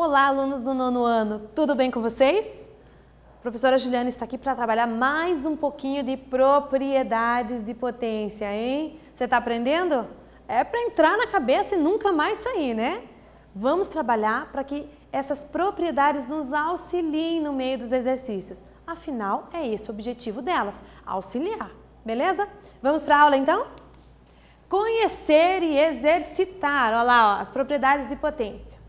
Olá, alunos do 9º ano, tudo bem com vocês? A professora Juliana está aqui para trabalhar mais um pouquinho de propriedades de potência, hein? Você está aprendendo? É para entrar na cabeça e nunca mais sair, né? Vamos trabalhar para que essas propriedades nos auxiliem no meio dos exercícios. Afinal, é esse o objetivo delas, auxiliar, beleza? Vamos para a aula então? Conhecer e exercitar, olha lá, ó, as propriedades de potência.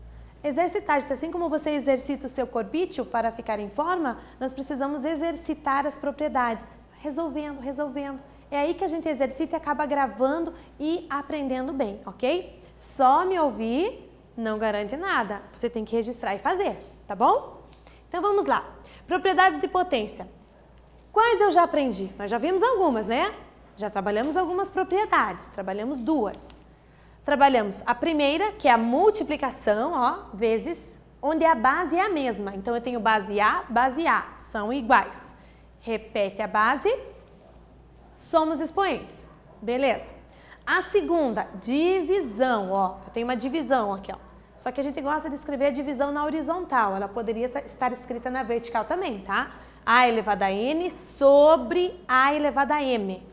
Exercitar, assim como você exercita o seu corpício para ficar em forma, nós precisamos exercitar as propriedades, resolvendo. É aí que a gente exercita e acaba gravando e aprendendo bem, ok? Só me ouvir não garante nada, você tem que registrar e fazer, tá bom? Então vamos lá. Propriedades de potência. Quais eu já aprendi? Nós já vimos algumas, né? Já trabalhamos algumas propriedades, trabalhamos duas. Trabalhamos a primeira, que é a multiplicação, ó, vezes, onde a base é a mesma. Então, eu tenho base A, são iguais. Repete a base, somos expoentes. Beleza. A segunda, divisão, ó. Eu tenho uma divisão aqui, ó. Só que a gente gosta de escrever a divisão na horizontal. Ela poderia estar escrita na vertical também, tá? A elevado a N sobre A elevado a M.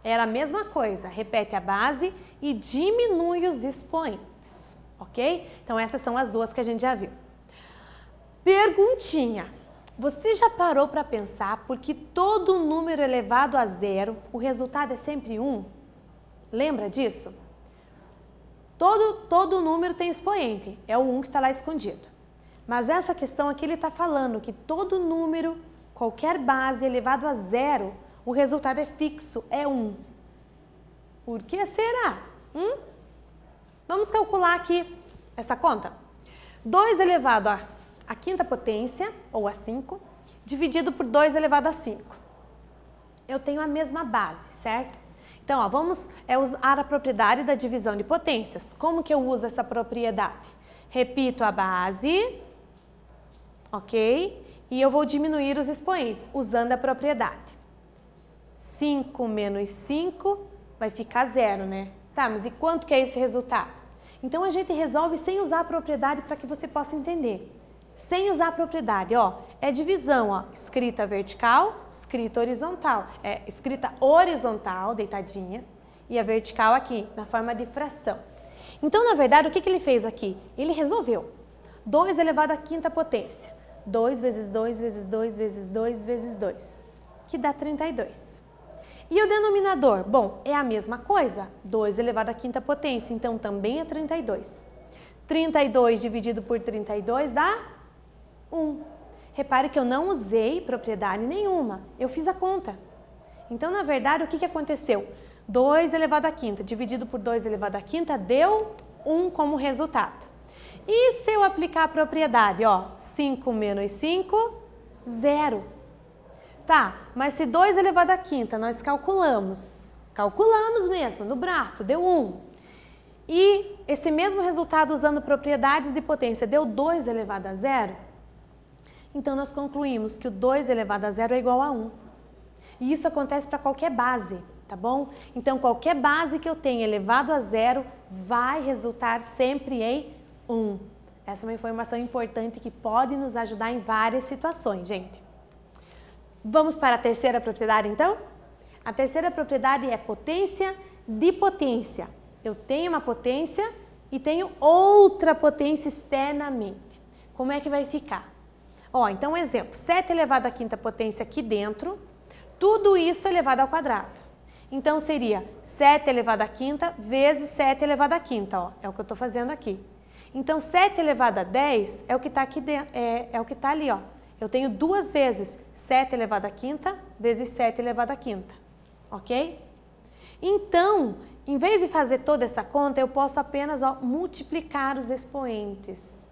Era a mesma coisa, repete a base e diminui os expoentes, ok? Então, essas são as duas que a gente já viu. Perguntinha, você já parou para pensar por que todo número elevado a zero, o resultado é sempre 1? Lembra disso? Todo número tem expoente, é o 1 que está lá escondido. Mas essa questão aqui ele está falando que todo número, qualquer base elevado a zero, o resultado é fixo, é 1. Por que será? Vamos calcular aqui essa conta. 2 elevado à quinta potência, ou a 5, dividido por 2 elevado a 5. Eu tenho a mesma base, certo? Então, ó, vamos usar a propriedade da divisão de potências. Como que eu uso essa propriedade? Repito a base, ok? E eu vou diminuir os expoentes, usando a propriedade. 5 menos 5 vai ficar 0, né? Tá, mas e quanto que é esse resultado? Então, a gente resolve sem usar a propriedade para que você possa entender. Sem usar a propriedade, ó, é divisão, ó, escrita vertical, escrita horizontal. É escrita horizontal, deitadinha, e a vertical aqui, na forma de fração. Então, na verdade, o que ele fez aqui? Ele resolveu. 2 elevado à quinta potência. 2 vezes 2 vezes 2 vezes 2 vezes 2, que dá 32. E o denominador? Bom, é a mesma coisa, 2 elevado à quinta potência, então também é 32. 32 dividido por 32 dá 1. Repare que eu não usei propriedade nenhuma, eu fiz a conta. Então, na verdade, o que aconteceu? 2 elevado à quinta dividido por 2 elevado à quinta deu 1 como resultado. E se eu aplicar a propriedade, ó, 5 menos 5, 0. Tá, mas se 2 elevado à quinta nós calculamos mesmo, no braço, deu 1. E esse mesmo resultado usando propriedades de potência deu 2 elevado a 0, então nós concluímos que o 2 elevado a 0 é igual a 1. E isso acontece para qualquer base, tá bom? Então, qualquer base que eu tenha elevado a 0 vai resultar sempre em 1. Essa é uma informação importante que pode nos ajudar em várias situações, gente. Vamos para a terceira propriedade, então? A terceira propriedade é potência de potência. Eu tenho uma potência e tenho outra potência externamente. Como é que vai ficar? Ó, então, um exemplo. 7 elevado à quinta potência aqui dentro, tudo isso elevado ao quadrado. Então, seria 7 elevado à quinta vezes 7 elevado à quinta, ó. É o que eu estou fazendo aqui. Então, 7 elevado a 10 é o que está aqui dentro, é o que está ali, ó. Eu tenho duas vezes 7 elevado à quinta vezes 7 elevado à quinta, ok? Então, em vez de fazer toda essa conta, eu posso apenas, ó, multiplicar os expoentes.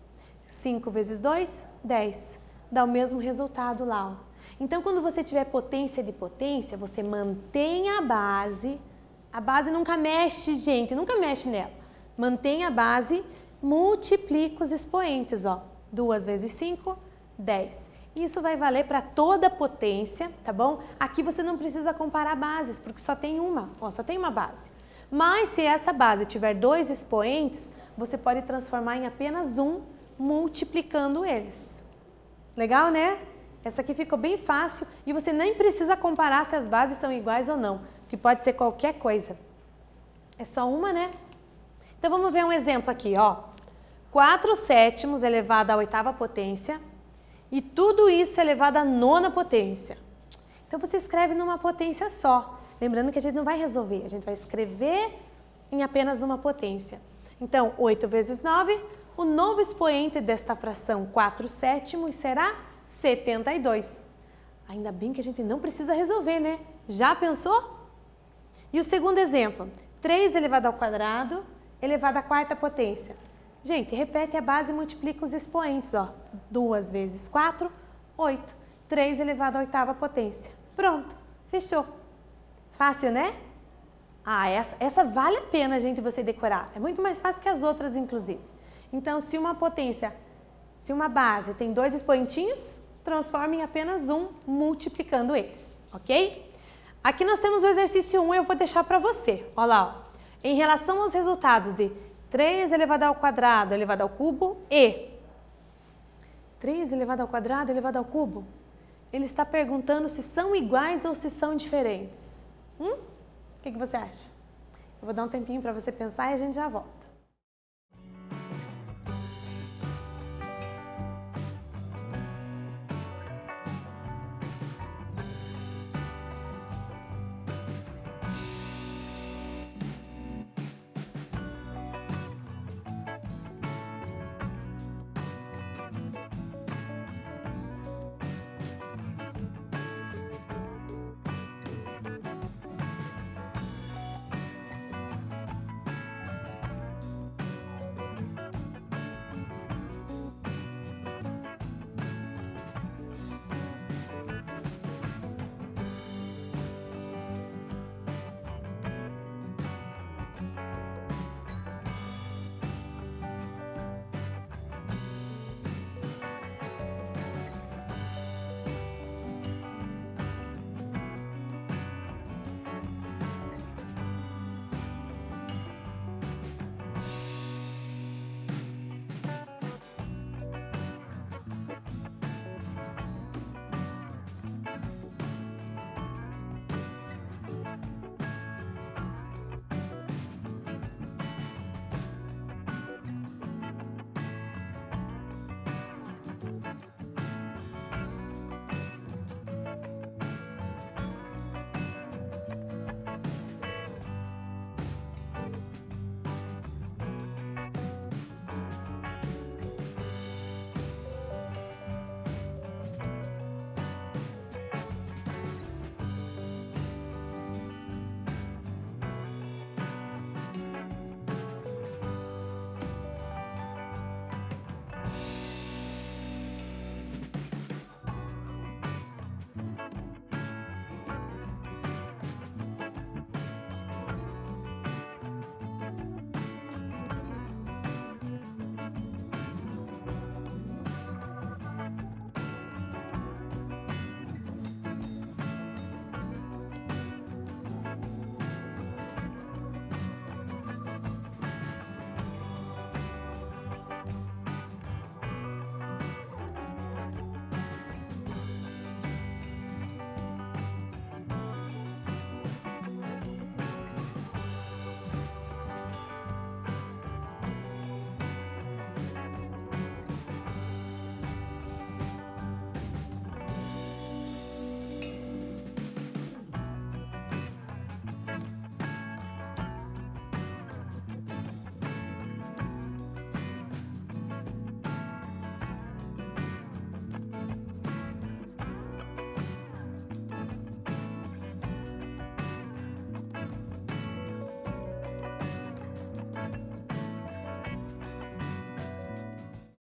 5 vezes 2, 10. Dá o mesmo resultado lá, ó. Então, quando você tiver potência de potência, você mantém a base nunca mexe, gente, nunca mexe nela. Mantém a base, multiplica os expoentes, ó. 2 vezes 5, 10. Isso vai valer para toda a potência, tá bom? Aqui você não precisa comparar bases, porque só tem uma, ó, só tem uma base. Mas se essa base tiver 2 expoentes, você pode transformar em apenas um multiplicando eles. Legal, né? Essa aqui ficou bem fácil e você nem precisa comparar se as bases são iguais ou não, porque pode ser qualquer coisa. É só uma, né? Então vamos ver um exemplo aqui, ó. 4/7 elevado à 8ª potência e tudo isso elevado à 9ª potência. Então você escreve numa potência só. Lembrando que a gente não vai resolver, a gente vai escrever em apenas uma potência. Então, 8 vezes 9, o novo expoente desta fração 4/7 será 72. Ainda bem que a gente não precisa resolver, né? Já pensou? E o segundo exemplo, 3 elevado ao quadrado, elevado à 4ª potência. Gente, repete a base e multiplica os expoentes, ó. 2 vezes 4, 8. 3 elevado à 8ª potência. Pronto, fechou. Fácil, né? Ah, essa vale a pena, gente, você decorar. É muito mais fácil que as outras, inclusive. Então, se uma base tem 2 expoentinhos, transforma em apenas um, multiplicando eles, ok? Aqui nós temos o exercício 1, eu vou deixar para você. Olha lá, ó. Em relação aos resultados de 3 elevado ao quadrado elevado ao cubo e 3 elevado ao quadrado elevado ao cubo, ele está perguntando se são iguais ou se são diferentes. O que você acha? Eu vou dar um tempinho para você pensar e a gente já volta.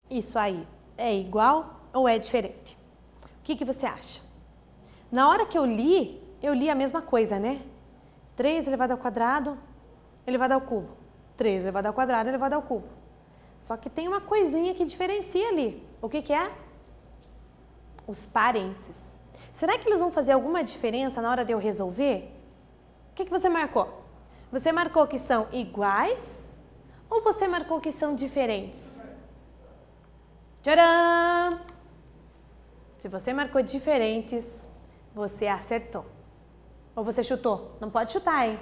Isso aí é igual ou é diferente? O que você acha? Na hora que eu li a mesma coisa, né? 3 elevado ao quadrado elevado ao cubo. 3 elevado ao quadrado elevado ao cubo. Só que tem uma coisinha que diferencia ali. O que é? Os parênteses. Será que eles vão fazer alguma diferença na hora de eu resolver? O que você marcou? Você marcou que são iguais ou você marcou que são diferentes? Tcharam! Se você marcou diferentes, você acertou. Ou você chutou? Não pode chutar, hein?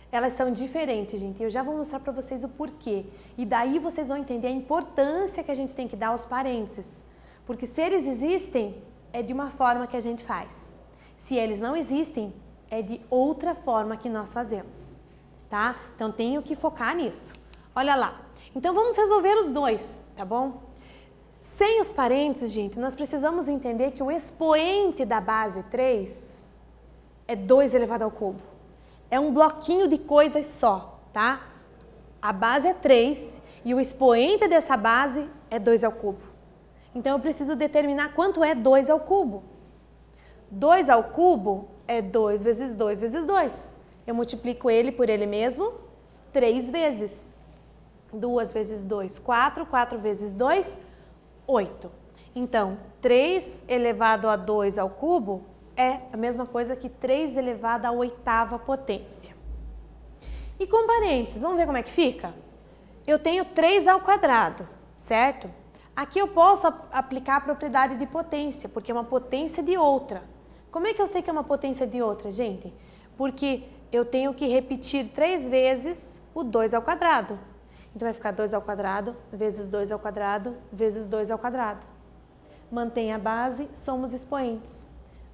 Elas são diferentes, gente. Eu já vou mostrar para vocês o porquê. E daí vocês vão entender a importância que a gente tem que dar aos parênteses. Porque se eles existem, é de uma forma que a gente faz. Se eles não existem, é de outra forma que nós fazemos. Tá? Então, tenho que focar nisso. Olha lá. Então, vamos resolver os dois, tá bom? Sem os parênteses, gente, nós precisamos entender que o expoente da base 3 é 2 elevado ao cubo. É um bloquinho de coisas só, tá? A base é 3 e o expoente dessa base é 2 ao cubo. Então, eu preciso determinar quanto é 2 ao cubo. 2 ao cubo é 2 vezes 2 vezes 2. Eu multiplico ele por ele mesmo 3 vezes. 2 vezes 2, 4. 4 vezes 2, 8. Então, 3 elevado a 2 ao cubo é a mesma coisa que 3 elevado à oitava potência. E com parênteses, vamos ver como é que fica? Eu tenho 3 ao quadrado, certo? Aqui eu posso aplicar a propriedade de potência, porque é uma potência de outra. Como é que eu sei que é uma potência de outra, gente? Porque eu tenho que repetir 3 vezes o 2 ao quadrado. Então, vai ficar 2 ao quadrado, vezes 2 ao quadrado, vezes 2 ao quadrado. Mantém a base, somos expoentes.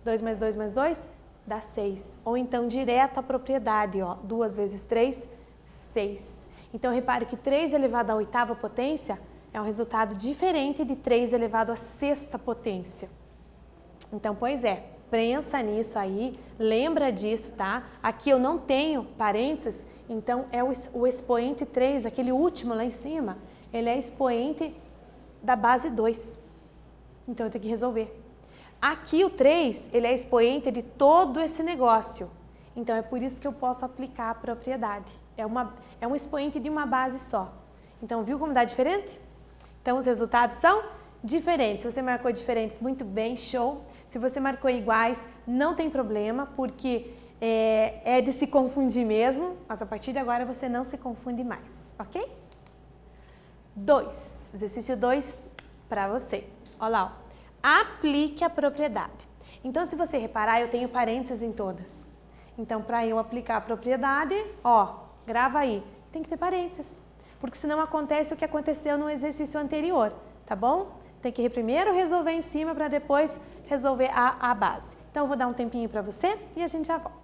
2 mais 2 mais 2 dá 6. Ou então, direto à propriedade, ó, 2 vezes 3, 6. Então, repare que 3 elevado à oitava potência é um resultado diferente de 3 elevado à sexta potência. Então, pois é, pensa nisso aí, lembra disso, tá? Aqui eu não tenho parênteses, então é o expoente 3, aquele último lá em cima, ele é expoente da base 2. Então, eu tenho que resolver. Aqui o 3, ele é expoente de todo esse negócio. Então, é por isso que eu posso aplicar a propriedade. É um expoente de uma base só. Então, viu como dá diferente? Então, os resultados são diferentes. Se você marcou diferentes, muito bem, show. Se você marcou iguais, não tem problema, porque é de se confundir mesmo. Mas a partir de agora, você não se confunde mais, ok? 2. Exercício 2 para você. Olha lá, ó. Aplique a propriedade. Então, se você reparar, eu tenho parênteses em todas. Então, para eu aplicar a propriedade, ó, grava aí, tem que ter parênteses. Porque senão acontece o que aconteceu no exercício anterior, tá bom? Tem que primeiro resolver em cima para depois resolver a base. Então, eu vou dar um tempinho para você e a gente já volta.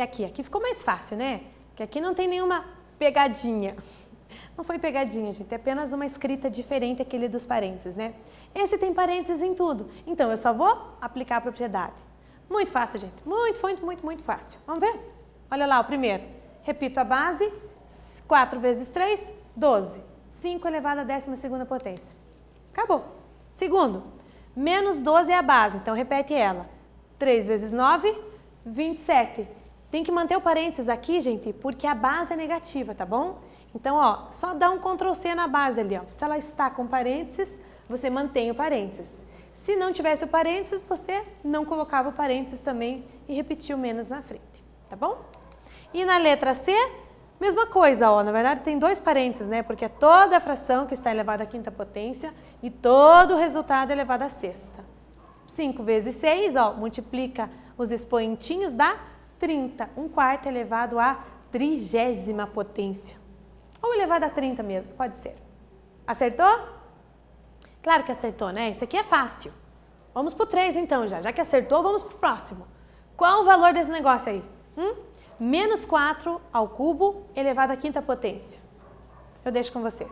E aqui ficou mais fácil, né? Que aqui não tem nenhuma pegadinha. Não foi pegadinha, gente, é apenas uma escrita diferente aquele dos parênteses, né? Esse tem parênteses em tudo, então eu só vou aplicar a propriedade. Muito fácil, gente, muito fácil. Vamos ver? Olha lá o primeiro. Repito a base, 4 vezes 3, 12. 5 elevado à 12ª potência. Acabou. Segundo, menos 12 é a base, então repete ela. 3 vezes 9, 27. Tem que manter o parênteses aqui, gente, porque a base é negativa, tá bom? Então, ó, só dá um Ctrl C na base ali, ó. Se ela está com parênteses, você mantém o parênteses. Se não tivesse o parênteses, você não colocava o parênteses também e repetia o menos na frente, tá bom? E na letra C, mesma coisa, ó. Na verdade, tem 2 parênteses, né? Porque é toda a fração que está elevada à 5ª potência e todo o resultado elevado à 6ª. 5 vezes 6, ó, multiplica os expoentinhos, dá 30. 1/4 elevado à 30ª potência. Ou elevado a 30 mesmo, pode ser. Acertou? Claro que acertou, né? Isso aqui é fácil. Vamos pro 3 então já. Já que acertou, vamos pro próximo. Qual o valor desse negócio aí? Menos 4 ao cubo elevado à 5ª potência. Eu deixo com você.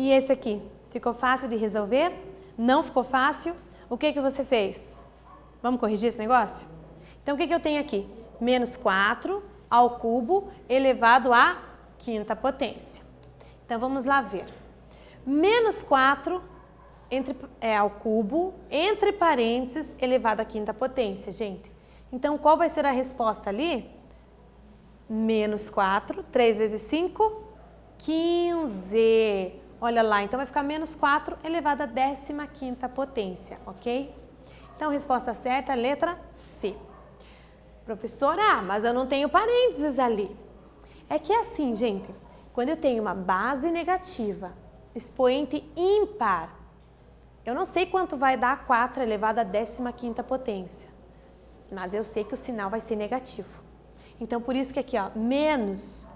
E esse aqui, ficou fácil de resolver? Não ficou fácil? O que você fez? Vamos corrigir esse negócio? Então, o que eu tenho aqui? Menos 4 ao cubo elevado à 5ª potência. Então, vamos lá ver. Menos 4 ao cubo, entre parênteses, elevado à 5ª potência, gente. Então, qual vai ser a resposta ali? Menos 4, 3 vezes 5, 15. Olha lá, então vai ficar menos 4 elevado à 15ª potência, ok? Então, a resposta certa é a letra C. Professora, mas eu não tenho parênteses ali. É que é assim, gente, quando eu tenho uma base negativa, expoente ímpar, eu não sei quanto vai dar 4 elevado à 15ª potência, mas eu sei que o sinal vai ser negativo. Então, por isso que aqui, ó, menos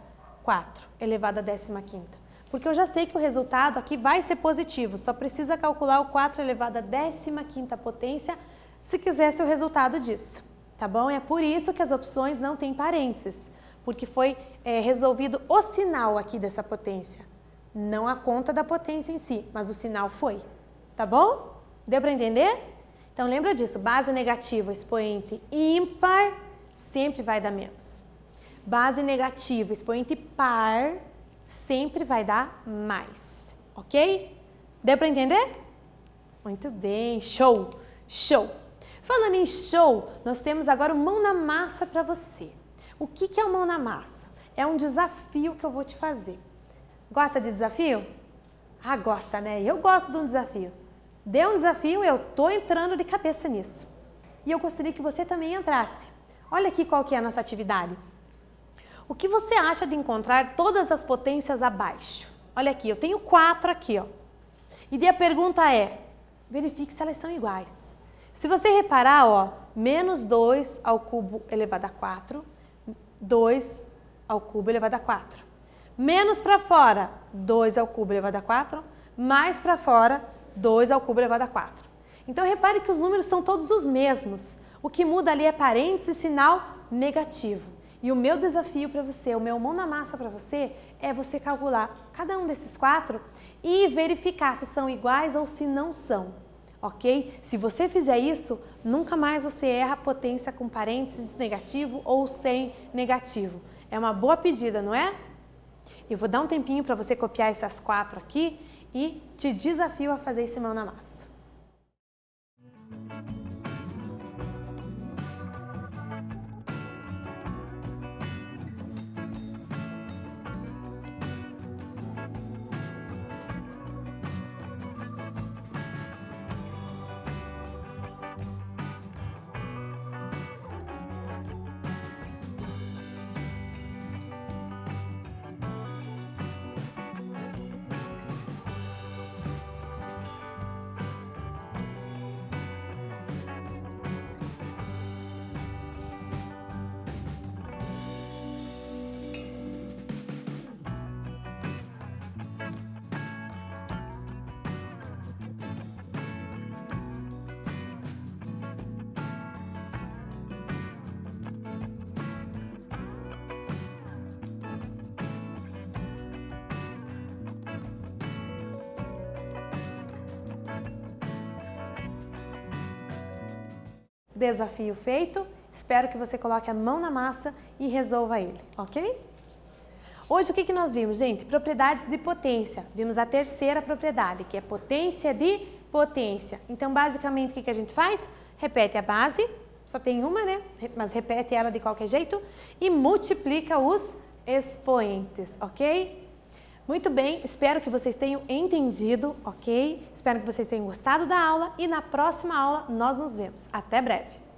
4 elevado à 15ª. Porque eu já sei que o resultado aqui vai ser positivo, só precisa calcular o 4 elevado à 15ª potência se quisesse o resultado disso, tá bom? É por isso que as opções não têm parênteses, porque foi resolvido o sinal aqui dessa potência, não a conta da potência em si, mas o sinal foi, tá bom? Deu para entender? Então lembra disso, base negativa, expoente ímpar, sempre vai dar menos. Base negativa, expoente par, sempre vai dar mais, ok? Deu para entender? Muito bem, show, show. Falando em show, nós temos agora o mão na massa para você. O que é o mão na massa? É um desafio que eu vou te fazer. Gosta de desafio? Ah, gosta, né? Eu gosto de um desafio. Dê um desafio, eu tô entrando de cabeça nisso. E eu gostaria que você também entrasse. Olha aqui qual que é a nossa atividade. O que você acha de encontrar todas as potências abaixo? Olha aqui, eu tenho 4 aqui, ó. E daí a pergunta é, verifique se elas são iguais. Se você reparar, ó, menos 2 ao cubo elevado a 4, 2 ao cubo elevado a 4. Menos para fora, 2 ao cubo elevado a 4, mais para fora, 2 ao cubo elevado a 4. Então, repare que os números são todos os mesmos. O que muda ali é parênteses e sinal negativo. E o meu desafio para você, o meu mão na massa para você, é você calcular cada um desses 4 e verificar se são iguais ou se não são, ok? Se você fizer isso, nunca mais você erra a potência com parênteses negativo ou sem negativo. É uma boa pedida, não é? Eu vou dar um tempinho para você copiar essas 4 aqui e te desafio a fazer esse mão na massa. Desafio feito, espero que você coloque a mão na massa e resolva ele, ok? Hoje o que nós vimos, gente? Propriedades de potência. Vimos a terceira propriedade, que é potência de potência. Então, basicamente, o que a gente faz? Repete a base, só tem uma, né? Mas repete ela de qualquer jeito e multiplica os expoentes, ok? Muito bem, espero que vocês tenham entendido, ok? Espero que vocês tenham gostado da aula e na próxima aula nós nos vemos. Até breve!